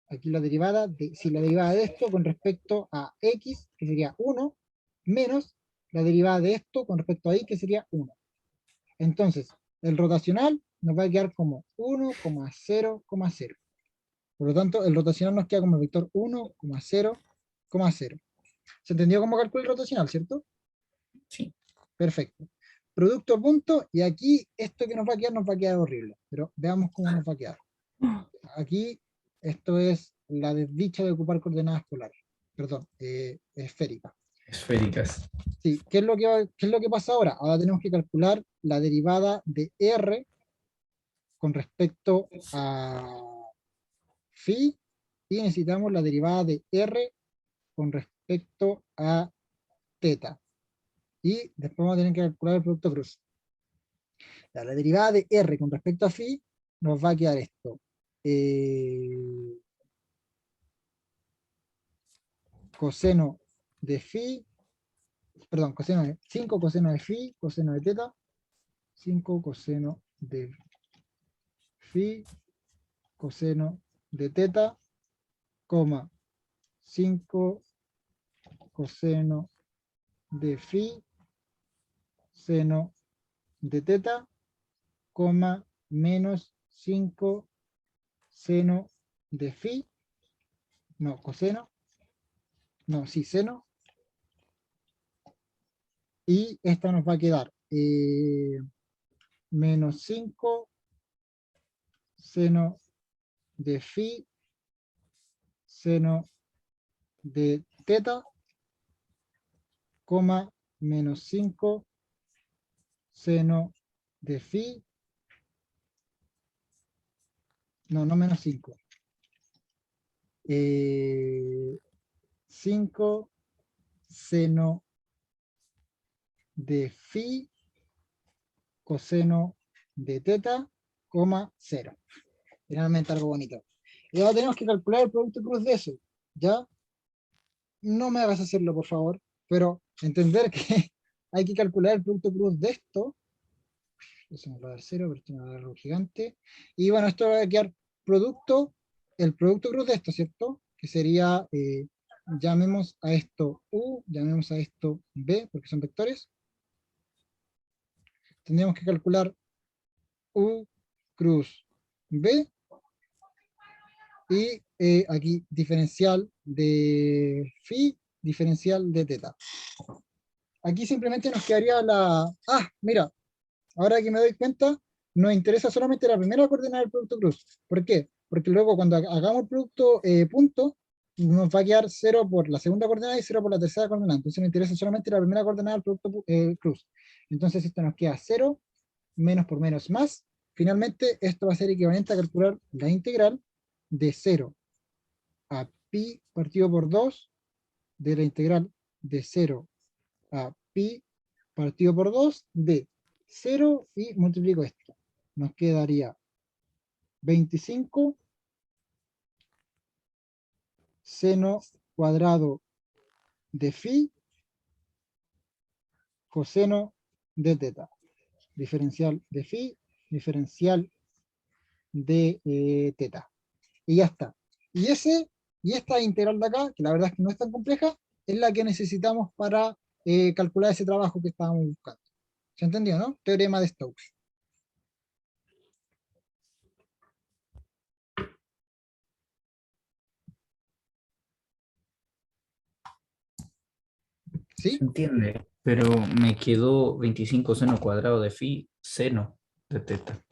Aquí la derivada, si la derivada de esto con respecto a x, que sería 1, menos la derivada de esto con respecto a y, que sería 1. Entonces, el rotacional nos va a quedar como 1,0,0. Por lo tanto, el rotacional nos queda como el vector 1,0,0. ¿Se entendió cómo calcula el rotacional, cierto? Sí. Perfecto. Producto punto, y aquí esto que nos va a quedar horrible, pero veamos cómo nos va a quedar. Aquí, esto es la desdicha de ocupar coordenadas polares, perdón, esféricas. Esféricas. Sí, ¿qué es lo que pasa ahora? Ahora tenemos que calcular la derivada de R con respecto a phi, y necesitamos la derivada de R con respecto a teta. Y después vamos a tener que calcular el producto cruz. La derivada de R con respecto a phi nos va a quedar esto. Coseno de phi, perdón, coseno de 5 coseno de phi, coseno de teta, 5 coseno de phi, coseno de teta, coma, 5 coseno de phi, seno de teta, coma, menos 5 seno de phi, no, coseno, no, sí, seno, y esta nos va a quedar menos 5 seno de phi, seno de teta, coma, menos 5 seno de phi, no, no menos 5, 5 seno de phi, coseno de teta, coma, 0. Finalmente algo bonito. Y ahora tenemos que calcular el producto cruz de eso, ¿ya? No me hagas hacerlo, por favor, pero entender que hay que calcular el producto cruz de esto. Eso me va a dar 0, pero esto me va a dar algo gigante. Y bueno, esto va a quedar producto, el producto cruz de esto, ¿cierto? Que sería, llamemos a esto U, llamemos a esto B, porque son vectores. Tendríamos que calcular U cruz B, y aquí diferencial de phi, diferencial de teta. Aquí simplemente nos quedaría la... Ah, mira, ahora que me doy cuenta, nos interesa solamente la primera coordenada del producto cruz. ¿Por qué? Porque luego cuando hagamos el producto punto, nos va a quedar 0 por la segunda coordenada y 0 por la tercera coordenada. Entonces nos interesa solamente la primera coordenada del producto cruz. Entonces esto nos queda 0, menos por menos más. Finalmente, esto va a ser equivalente a calcular la integral de 0 a pi partido por 2 de la integral de 0 a pi partido por 2 de 0 y multiplico esto. Nos quedaría 25 seno cuadrado de phi coseno de teta. Diferencial de phi, diferencial de teta. Y ya está. Y esta integral de acá, que la verdad es que no es tan compleja, es la que necesitamos para calcular ese trabajo que estábamos buscando. ¿Se entendió, no? Teorema de Stokes. Se ¿Sí? entiende, pero me quedó 25 seno cuadrado de phi, seno de teta.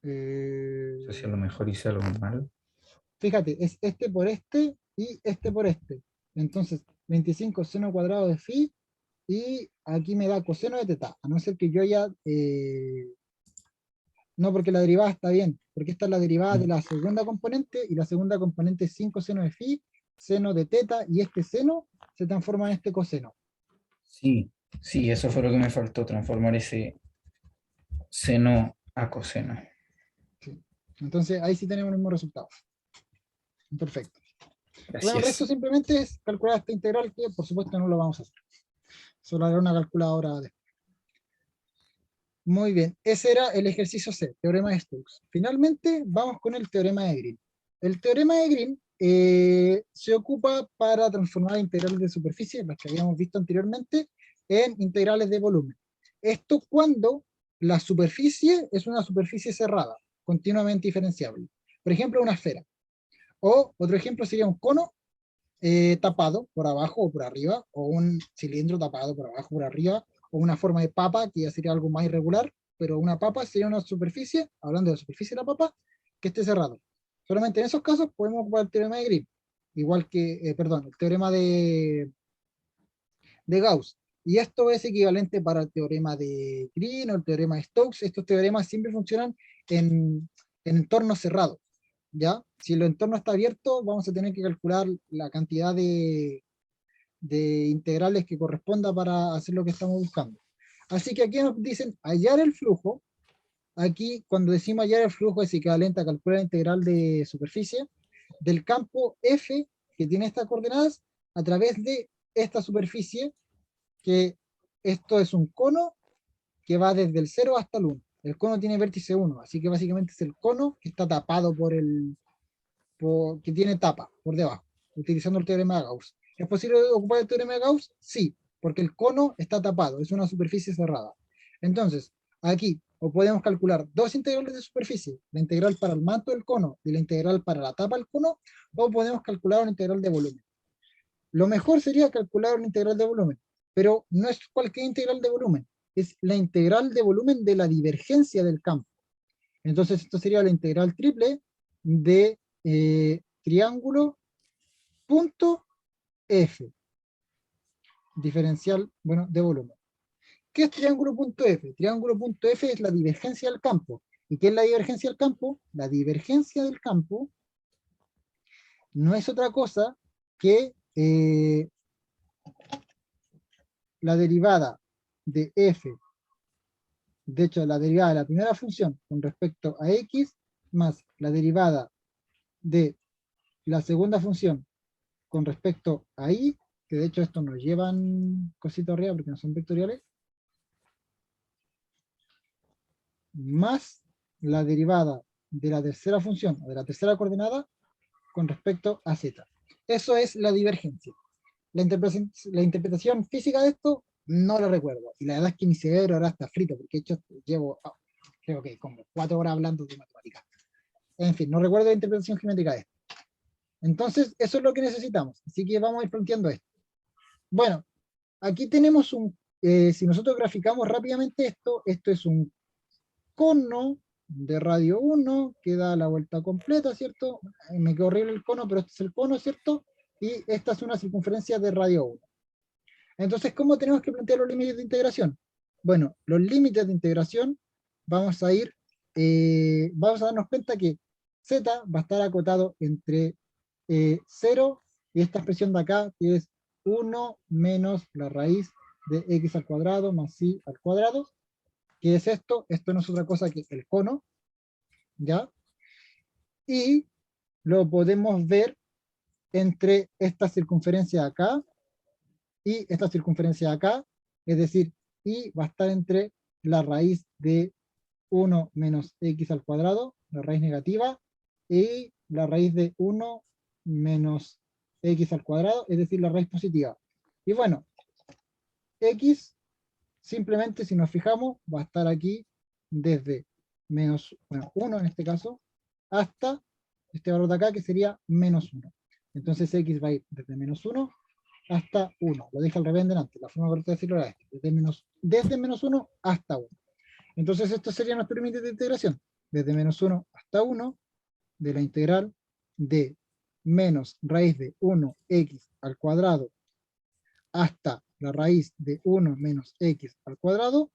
No sé si a lo Eh, mejor hice algo mal. Fíjate, es este por este y este por este. Entonces, 25 seno cuadrado de phi y aquí me da coseno de teta, a no ser que yo haya... no, porque la derivada está bien, porque esta es la derivada de la segunda componente y la segunda componente es 5 seno de phi, seno de teta y este seno se transforma en este coseno. Sí, sí, eso fue lo que me faltó, transformar ese seno a coseno. ¿Sí? Entonces ahí sí tenemos el mismo resultado. Perfecto. Bueno, el resto Gracias. simplemente es calcular esta integral que por supuesto no lo vamos a hacer. Solo haré una calculadora después. Muy bien, ese era el ejercicio C, teorema de Stokes. Finalmente, vamos con el teorema de Green. El teorema de Green se ocupa para transformar integrales de superficie, las que habíamos visto anteriormente, en integrales de volumen. Esto cuando la superficie es una superficie cerrada, continuamente diferenciable. Por ejemplo, una esfera. O otro ejemplo sería un cono tapado por abajo o por arriba, o un cilindro tapado por abajo o por arriba, o una forma de papa, que ya sería algo más irregular, pero una papa sería una superficie, hablando de la superficie de la papa, que esté cerrado. Solamente en esos casos podemos ocupar el teorema de Green, igual que, perdón, el teorema de Gauss. Y esto es equivalente para el teorema de Green o el teorema de Stokes. Estos teoremas siempre funcionan en entornos cerrados. ¿Ya? Si el entorno está abierto, vamos a tener que calcular la cantidad de integrales que corresponda para hacer lo que estamos buscando. Así que aquí nos dicen hallar el flujo. Aquí, cuando decimos hallar el flujo, es equivalente a calcular la integral de superficie del campo F, que tiene estas coordenadas, a través de esta superficie, que esto es un cono que va desde el 0 hasta el 1. El cono tiene vértice 1, así que básicamente es el cono que está tapado que tiene tapa por debajo, utilizando el teorema de Gauss. ¿Es posible ocupar el teorema de Gauss? Sí, porque el cono está tapado, es una superficie cerrada. Entonces, aquí o podemos calcular dos integrales de superficie, la integral para el manto del cono y la integral para la tapa del cono, o podemos calcular una integral de volumen. Lo mejor sería calcular una integral de volumen, pero no es cualquier integral de volumen, es la integral de volumen de la divergencia del campo. Entonces, esto sería la integral triple de triángulo punto F, diferencial, bueno, de volumen. ¿Qué es triángulo punto F? Triángulo punto F es la divergencia del campo. ¿Y qué es la divergencia del campo? La divergencia del campo no es otra cosa que la derivada de F, de hecho, la derivada de la primera función con respecto a X, más la derivada de la segunda función con respecto a Y, que de hecho esto nos llevan cositas arriba porque no son vectoriales, más la derivada de la tercera función o de la tercera coordenada con respecto a z. Eso es la divergencia. La interpretación física de esto no lo recuerdo. Y la verdad es que mi cerebro ahora está frito, porque de hecho llevo, creo que como 4 horas hablando de matemáticas. En fin, no recuerdo la interpretación geométrica de esto. Entonces, eso es lo que necesitamos. Así que vamos a ir planteando esto. Bueno, aquí tenemos si nosotros graficamos rápidamente esto es un cono de radio 1 que da la vuelta completa, ¿cierto? Me quedó horrible el cono, pero este es el cono, ¿cierto? Y esta es una circunferencia de radio 1. Entonces, ¿cómo tenemos que plantear los límites de integración? Bueno, los límites de integración vamos a vamos a darnos cuenta que z va a estar acotado entre 0 y esta expresión de acá, que es 1 menos la raíz de x al cuadrado más y al cuadrado. ¿Qué es esto? Esto no es otra cosa que el cono, ¿ya? Y lo podemos ver entre esta circunferencia de acá y esta circunferencia de acá, es decir, y va a estar entre la raíz de 1 menos x al cuadrado, la raíz negativa, y la raíz de 1 menos x al cuadrado, es decir, la raíz positiva. Y bueno, x, simplemente si nos fijamos, va a estar aquí desde menos, bueno, 1 en este caso, hasta este valor de acá, que sería menos 1. Entonces x va a ir desde menos 1 hasta 1. Lo dije al revés delante, la forma correcta de decirlo era esta, desde menos 1 hasta 1. Entonces esto sería nuestro límite de integración, desde menos 1 hasta 1, de la integral de menos raíz de 1x al cuadrado hasta la raíz de 1 menos x al cuadrado,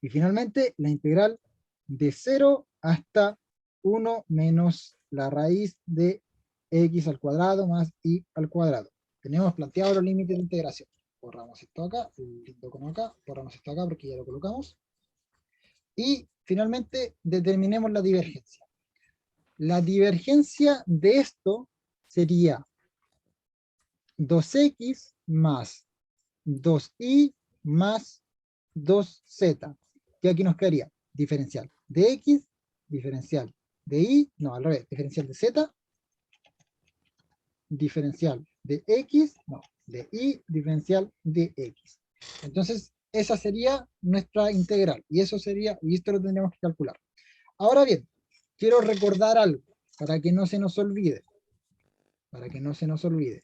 y finalmente la integral de 0 hasta 1 menos la raíz de x al cuadrado más y al cuadrado. Tenemos planteado los límites de integración. Borramos esto acá, el icono acá, borramos esto acá porque ya lo colocamos. Y finalmente determinemos la divergencia. La divergencia de esto sería 2x más 2y más 2z. Que aquí nos quedaría diferencial de x, diferencial de y, no, al revés, diferencial de z, diferencial de x, no, de y, diferencial de x. Entonces, esa sería nuestra integral, y eso sería, y esto lo tendríamos que calcular. Ahora bien, quiero recordar algo, para que no se nos olvide, para que no se nos olvide.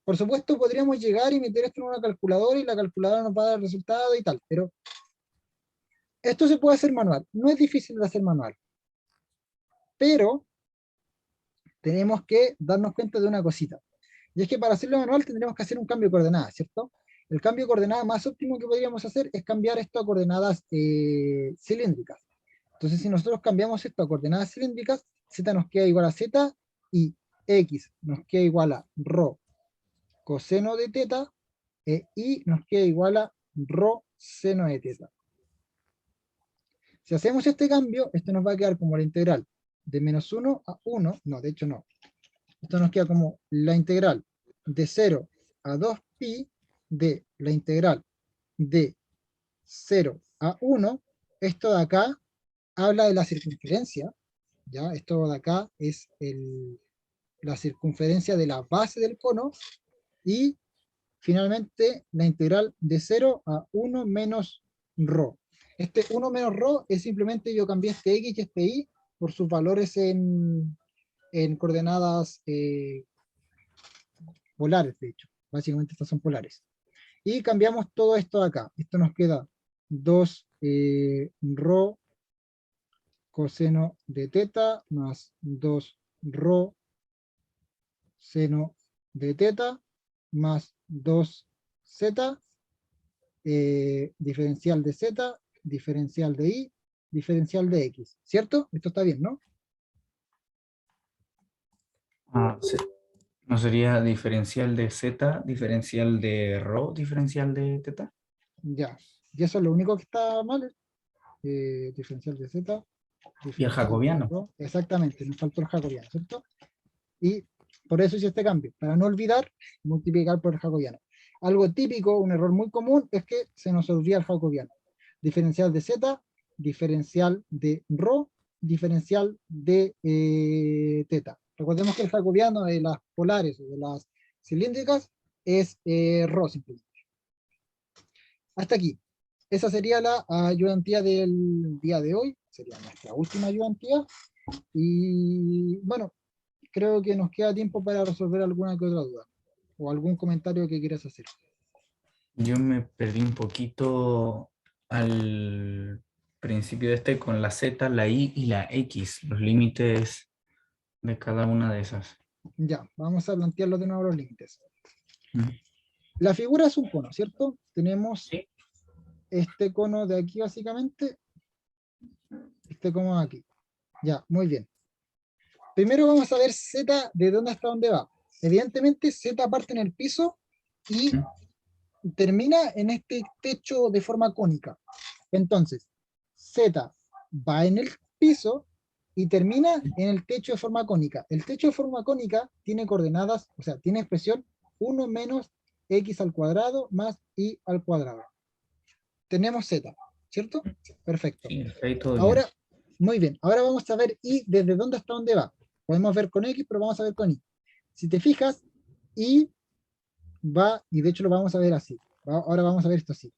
Por supuesto, podríamos llegar y meter esto en una calculadora, y la calculadora nos va a dar el resultado y tal, pero esto se puede hacer manual, no es difícil de hacer manual, pero tenemos que darnos cuenta de una cosita. Y es que para hacerlo manual tendremos que hacer un cambio de coordenadas, ¿cierto? El cambio de coordenadas más óptimo que podríamos hacer es cambiar esto a coordenadas cilíndricas. Entonces, si nosotros cambiamos esto a coordenadas cilíndricas, z nos queda igual a z y x nos queda igual a rho coseno de teta e y nos queda igual a rho seno de teta. Si hacemos este cambio, esto nos va a quedar como la integral de menos 1 a 1, no, de hecho no. Esto nos queda como la integral de 0 a 2pi de la integral de 0 a 1. Esto de acá habla de la circunferencia, ¿ya? Esto de acá es la circunferencia de la base del cono, y finalmente la integral de 0 a 1 menos rho. Este 1 menos rho es simplemente yo cambié este x y este y por sus valores en coordenadas polares, de hecho. Básicamente estas son polares. Y cambiamos todo esto de acá. Esto nos queda 2 rho coseno de teta más 2 rho seno de teta más 2z, diferencial de z, diferencial de y, diferencial de x. ¿Cierto? Esto está bien, ¿no? Ah, sí. ¿No sería diferencial de z, diferencial de rho, diferencial de teta? Ya. Y eso es lo único que está mal. Diferencial de z, Y el diferencial de jacobiano. rho. Exactamente, nos faltó el jacobiano, ¿cierto? Y por eso hice este cambio, para no olvidar multiplicar por el jacobiano. Algo típico, un error muy común, es que se nos olvida el jacobiano. Diferencial de z, diferencial de rho, diferencial de teta. Recordemos que el jacobiano de las polares o de las cilíndricas es rho simplemente. Hasta aquí. Esa sería la ayudantía del día de hoy. Sería nuestra última ayudantía. Y bueno, creo que nos queda tiempo para resolver alguna que otra duda. O algún comentario que quieras hacer. Yo me perdí un poquito al principio de este con la z, la y y la x, los límites de cada una de esas. Ya, vamos a plantearlo de nuevo los límites. ¿Mm? La figura es un cono, ¿cierto? Tenemos Sí. este cono de aquí básicamente. Este cono de aquí. Ya, muy bien. Primero vamos a ver z de dónde hasta dónde va. Evidentemente z parte en el piso y ¿Mm? termina en este techo de forma cónica. Entonces, z va en el piso y termina en el techo de forma cónica. El techo de forma cónica tiene coordenadas, o sea, tiene expresión 1 menos x al cuadrado más y al cuadrado. Tenemos z, ¿cierto? Perfecto. Sí, ahí todo bien. Ahora, muy bien, ahora vamos a ver y desde dónde hasta dónde va. Podemos ver con X, pero vamos a ver con Y. Si te fijas, Y va, y de hecho lo vamos a ver así. Ahora vamos a ver esto así.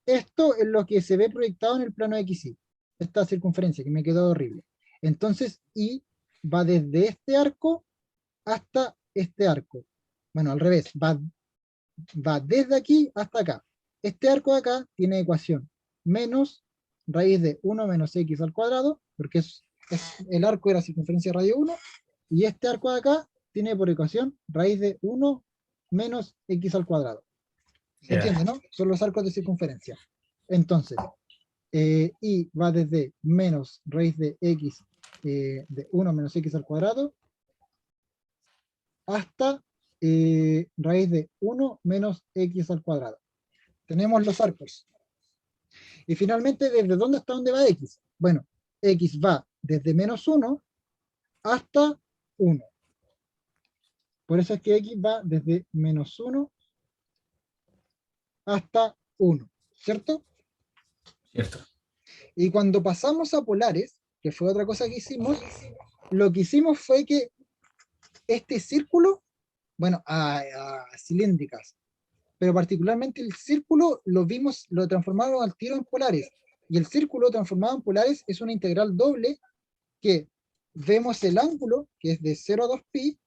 Esto es lo que se ve proyectado en el plano XY. Esta circunferencia que me quedó horrible. Entonces, Y va desde este arco hasta este arco. Bueno, al revés, va desde aquí hasta acá. Este arco de acá tiene ecuación menos raíz de 1 menos x al cuadrado, porque el arco de la circunferencia radio 1, y este arco de acá tiene por ecuación raíz de 1 menos x al cuadrado. ¿Se Ya. entiende, no? Son los arcos de circunferencia. Entonces, y va desde menos raíz de x de 1 menos x al cuadrado hasta raíz de 1 menos x al cuadrado. Tenemos los arcos. Y finalmente, ¿desde dónde hasta dónde va x? Bueno, x va desde menos 1 hasta 1. Por eso es que x va desde menos 1 hasta 1, ¿cierto? Cierto. Y cuando pasamos a polares, que fue otra cosa que hicimos, lo que hicimos fue que este círculo, bueno, a cilíndricas, pero particularmente el círculo lo vimos, lo transformamos al tiro en polares. Y el círculo transformado en polares es una integral doble que vemos el ángulo, que es de 0 a 2pi,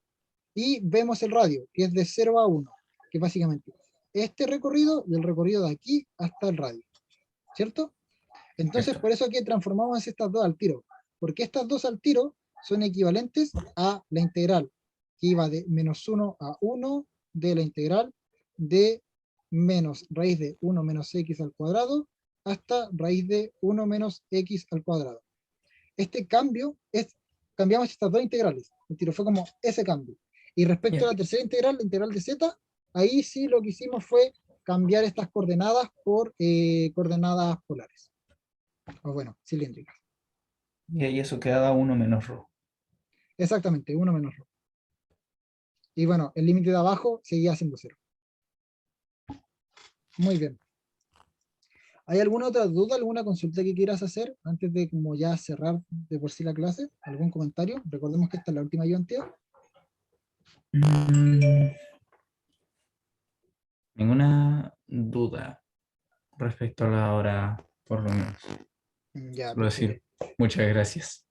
y vemos el radio, que es de 0 a 1, que básicamente este recorrido y el recorrido de aquí hasta el radio, ¿cierto? Entonces, Cierto. por eso aquí transformamos estas dos al tiro, porque estas dos al tiro son equivalentes a la integral, que iba de menos 1 a 1 de la integral de menos raíz de 1 menos x al cuadrado hasta raíz de 1 menos x al cuadrado. Este cambio es, cambiamos estas dos integrales, el tiro fue como ese cambio. Y respecto Ya. a la tercera integral, la integral de z, ahí sí lo que hicimos fue cambiar estas coordenadas por coordenadas polares, o bueno, cilíndricas. Y ahí eso queda 1 menos ρ. Exactamente, 1 menos ρ. Y bueno, el límite de abajo seguía siendo 0. Muy bien. ¿Hay alguna otra duda, alguna consulta que quieras hacer antes de como ya cerrar de por sí la clase? ¿Algún comentario? Recordemos que esta es la última ayudantía. Ninguna duda respecto a la hora, por lo menos. Ya, Solo perfecto. decir muchas gracias.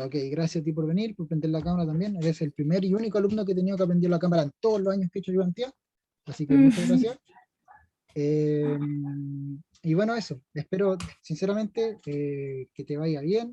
Ok, gracias a ti por venir, por prender la cámara también. Eres el primer y único alumno que he tenido que aprender la cámara en todos los años que he hecho ayudantía. Así que muchas gracias. Y bueno, eso. Espero sinceramente que te vaya bien,